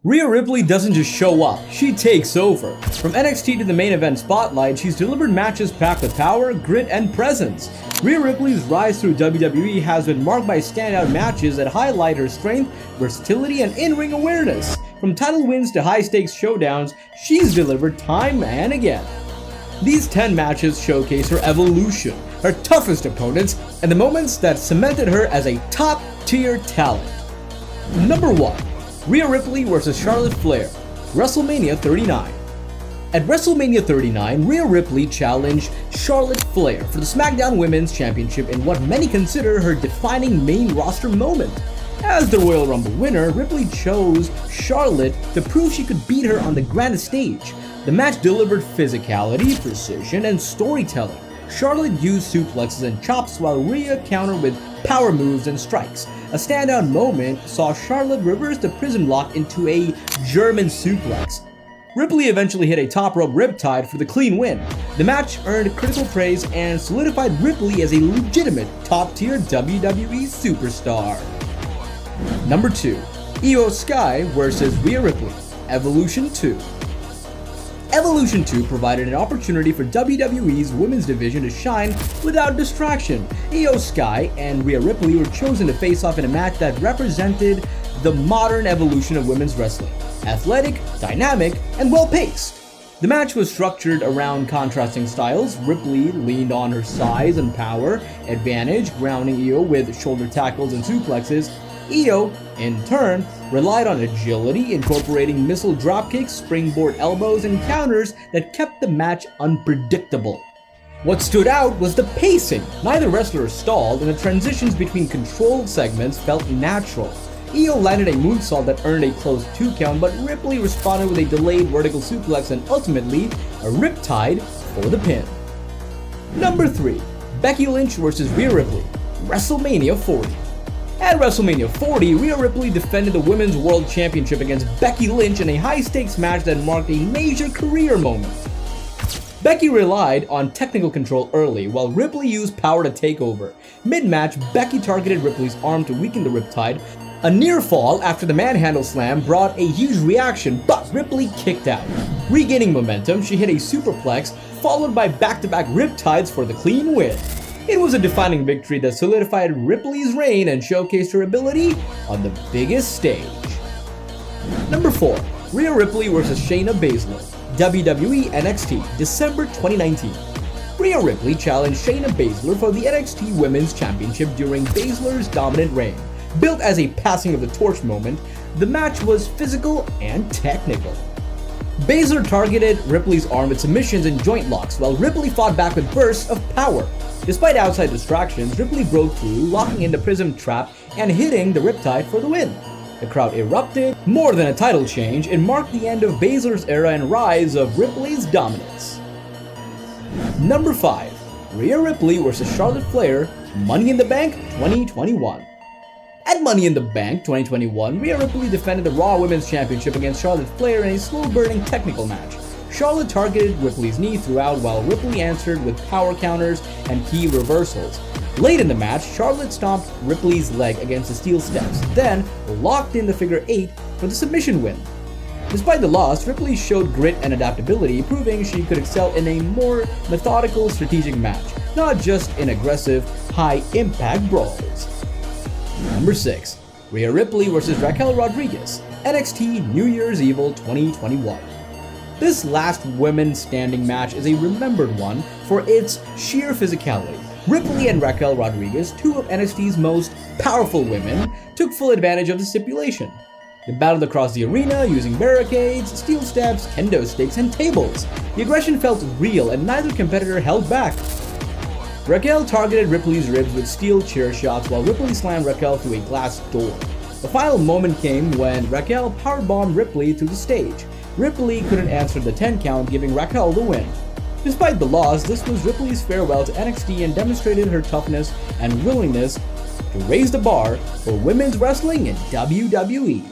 Rhea Ripley doesn't just show up, she takes over. From NXT to the main event spotlight, she's delivered matches packed with power, grit, and presence. Rhea Ripley's rise through WWE has been marked by standout matches that highlight her strength, versatility, and in-ring awareness. From title wins to high-stakes showdowns, she's delivered time and again. These 10 matches showcase her evolution, her toughest opponents, and the moments that cemented her as a top-tier talent. Number 1. Rhea Ripley vs. Charlotte Flair, WrestleMania 39. At WrestleMania 39, Rhea Ripley challenged Charlotte Flair for the SmackDown Women's Championship in what many consider her defining main roster moment. As the Royal Rumble winner, Ripley chose Charlotte to prove she could beat her on the grandest stage. The match delivered physicality, precision, and storytelling. Charlotte used suplexes and chops while Rhea countered with power moves and strikes. A standout moment saw Charlotte reverse the prison lock into a German suplex. Ripley eventually hit a top rope riptide for the clean win. The match earned critical praise and solidified Ripley as a legitimate top-tier WWE superstar. Number 2. Io Sky vs. Rhea Ripley, Evolution 2. Evolution 2 provided an opportunity for WWE's women's division to shine without distraction. Io Sky and Rhea Ripley were chosen to face off in a match that represented the modern evolution of women's wrestling. Athletic, dynamic, and well-paced. The match was structured around contrasting styles. Ripley leaned on her size and power advantage, grounding Io with shoulder tackles and suplexes. Io, in turn, relied on agility, incorporating missile dropkicks, springboard elbows, and counters that kept the match unpredictable. What stood out was the pacing. Neither wrestler stalled, and the transitions between controlled segments felt natural. Io landed a moonsault that earned a close 2 count, but Ripley responded with a delayed vertical suplex and ultimately a riptide for the pin. Number 3. Becky Lynch vs. Rhea Ripley, WrestleMania 40. At WrestleMania 40, Rhea Ripley defended the Women's World Championship against Becky Lynch in a high-stakes match that marked a major career moment. Becky relied on technical control early, while Ripley used power to take over. Mid-match, Becky targeted Ripley's arm to weaken the riptide. A near fall after the manhandle slam brought a huge reaction, but Ripley kicked out. Regaining momentum, she hit a superplex, followed by back-to-back riptides for the clean win. It was a defining victory that solidified Ripley's reign and showcased her ability on the biggest stage. Number 4. Rhea Ripley vs. Shayna Baszler, WWE NXT, December 2019. Rhea Ripley challenged Shayna Baszler for the NXT Women's Championship during Baszler's dominant reign. Built as a passing of the torch moment, the match was physical and technical. Baszler targeted Ripley's arm with submissions and joint locks, while Ripley fought back with bursts of power. Despite outside distractions, Ripley broke through, locking in the prism trap and hitting the riptide for the win. The crowd erupted. More than a title change, it marked the end of Baszler's era and rise of Ripley's dominance. Number 5. Rhea Ripley vs. Charlotte Flair, Money in the Bank 2021. At Money in the Bank 2021, Rhea Ripley defended the Raw Women's Championship against Charlotte Flair in a slow-burning technical match. Charlotte targeted Ripley's knee throughout, while Ripley answered with power counters and key reversals. Late in the match, Charlotte stomped Ripley's leg against the steel steps, then locked in the figure 8 for the submission win. Despite the loss, Ripley showed grit and adaptability, proving she could excel in a more methodical, strategic match, not just in aggressive, high-impact brawls. Number 6. Rhea Ripley vs. Raquel Rodriguez, NXT New Year's Evil 2021. This last women's standing match is a remembered one for its sheer physicality. Ripley and Raquel Rodriguez, two of NXT's most powerful women, took full advantage of the stipulation. They battled across the arena using barricades, steel steps, kendo sticks, and tables. The aggression felt real and neither competitor held back. Raquel targeted Ripley's ribs with steel chair shots while Ripley slammed Raquel through a glass door. The final moment came when Raquel powerbombed Ripley to the stage. Ripley couldn't answer the 10 count, giving Raquel the win. Despite the loss, this was Ripley's farewell to NXT and demonstrated her toughness and willingness to raise the bar for women's wrestling in WWE.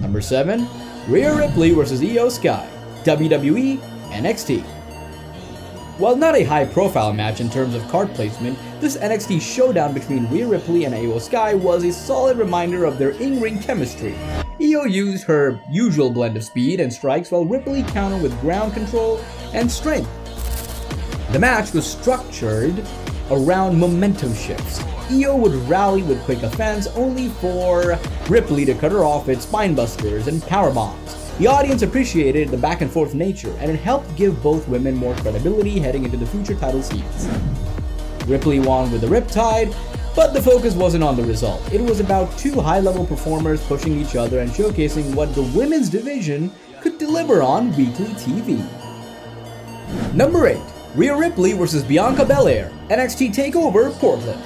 Number 7. Rhea Ripley vs. Io Sky, WWE NXT. While not a high-profile match in terms of card placement, this NXT showdown between Rhea Ripley and Io Sky was a solid reminder of their in-ring chemistry. Io Io used her usual blend of speed and strikes while Ripley countered with ground control and strength. The match was structured around momentum shifts. Io would rally with quick offense only for Ripley to cut her off with spinebusters and power bombs. The audience appreciated the back and forth nature, and it helped give both women more credibility heading into the future title seasons. Ripley won with the Riptide, but the focus wasn't on the result. It was about two high-level performers pushing each other and showcasing what the women's division could deliver on weekly TV. Number 8. Rhea Ripley vs. Bianca Belair, NXT TakeOver Portland.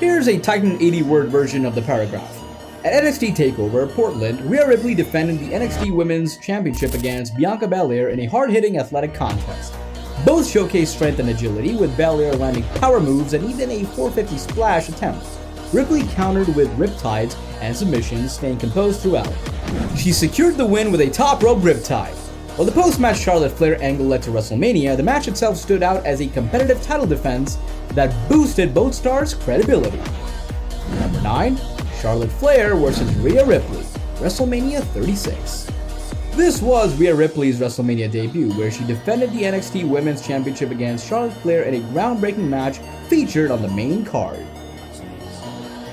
Here's a Titan 80-word version of the paragraph. At NXT TakeOver Portland, Rhea Ripley defended the NXT Women's Championship against Bianca Belair in a hard-hitting athletic contest. Both showcased strength and agility, with Belair landing power moves and even a 450 splash attempt. Ripley countered with riptides and submissions, staying composed throughout. She secured the win with a top rope riptide. While the post-match Charlotte Flair angle led to WrestleMania, the match itself stood out as a competitive title defense that boosted both stars' credibility. Number 9. Charlotte Flair vs. Rhea Ripley, WrestleMania 36. This was Rhea Ripley's WrestleMania debut, where she defended the NXT Women's Championship against Charlotte Flair in a groundbreaking match featured on the main card.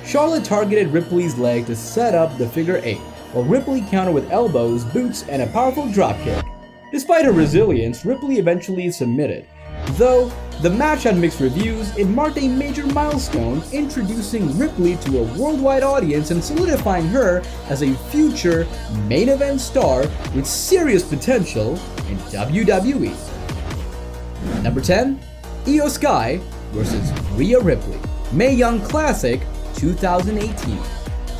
Charlotte targeted Ripley's leg to set up the figure 8, while Ripley countered with elbows, boots, and a powerful dropkick. Despite her resilience, Ripley eventually submitted. Though the match had mixed reviews, it marked a major milestone, introducing Ripley to a worldwide audience and solidifying her as a future main event star with serious potential in WWE. Number 10. Io Sky vs. Rhea Ripley, Mae Young Classic 2018.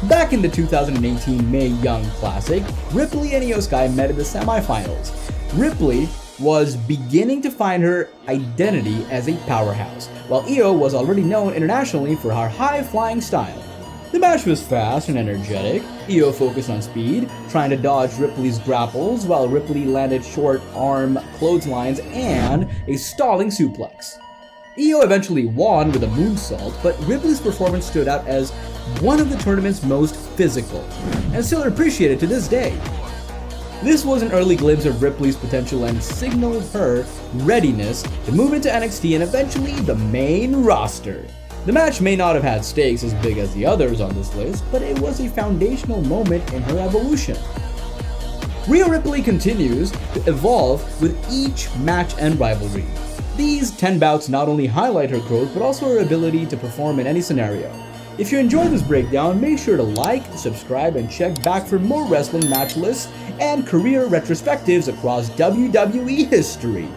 Back in the 2018 Mae Young Classic, Ripley and Io Sky met in the semifinals. Ripley was beginning to find her identity as a powerhouse, while Io was already known internationally for her high-flying style. The match was fast and energetic. Io focused on speed, trying to dodge Ripley's grapples, while Ripley landed short arm clotheslines and a stalling suplex. Io eventually won with a moonsault, but Ripley's performance stood out as one of the tournament's most physical, and still appreciated to this day. This was an early glimpse of Ripley's potential and signaled her readiness to move into NXT and eventually the main roster. The match may not have had stakes as big as the others on this list, but it was a foundational moment in her evolution. Rhea Ripley continues to evolve with each match and rivalry. These 10 bouts not only highlight her growth, but also her ability to perform in any scenario. If you enjoyed this breakdown, make sure to like, subscribe, and check back for more wrestling match lists and career retrospectives across WWE history.